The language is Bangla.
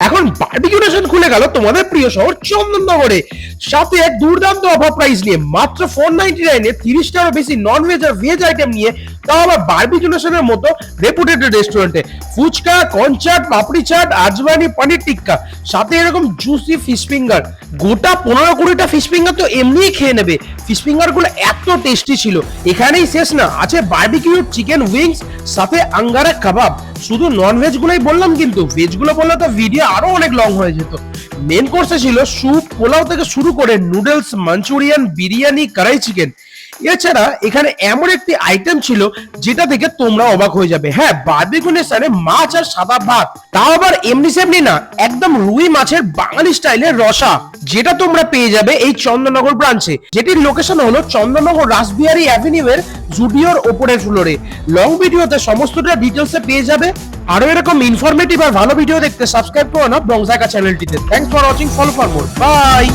এখন বারবিকিউ নেশন খুলে গেল তোমাদের প্রিয় শহর চন্দননগরে, সাথে এক দুর্দান্ত অফার প্রাইস নিয়ে মাত্র 499 এ 30টারও বেশি নন ভেজ আর ভেজ আইটেম নিয়ে, তাও আবার বারবিকিউ নেশনের মতো রেপুটেড রেস্টুরেন্টে। ফুচকা, কর্ন চাট, পাপড়ি চাট, আজওয়ানি পনির টিক্কা, সাথে এরকম জুসি ফিশ ফিঙ্গার। গোটা 15-20টা ফিশ ফিঙ্গার তো এমনিই খেয়ে নেবে। ফিশ ফিঙ্গার গুলো এত টেস্টি ছিল। এখানেই শেষ না, আছে বারবিকিউ চিকেন উইংস, সাথে আঙ্গারা কাবাব। শুধু নন ভেজ গুলোই বললাম, কিন্তু ভেজ গুলো বললে তো ভিডিও আরো অনেক লং হয়ে যেত। মেন কোর্সে ছিল স্যুপ, পোলাও থেকে শুরু করে নুডলস, মাঞ্চুরিয়ান, বিরিয়ানি, কড়াই চিকেন। এছাড়া এখানে এমন একটি আইটেম ছিল যেটা দেখে তোমরা অবাক হয়ে যাবে। হ্যাঁ, বারবিকিউ নেশনে মাছ আর সাদা ভাত, তাও আবার এমনি সেমনি না, একদম রুই মাছের বাঙালি স্টাইলের রসা, যেটা তোমরা পেয়ে যাবে এই চন্দননগর ব্রাঞ্চে, যেটির লোকেশন হলো চন্দননগর রাসবিহারী অ্যাভিনিউ এর জুডিওর ওপরের ফ্লোরে। লং ভিডিওতে সমস্তটা ডিটেলসে পেয়ে যাবে। আরো এরকম ইনফরমেটিভ আর ভালো ভিডিও দেখতে সাবস্ক্রাইব করো না বংজাকা চ্যানেলটিতে। Thanks for watching, follow for more, by.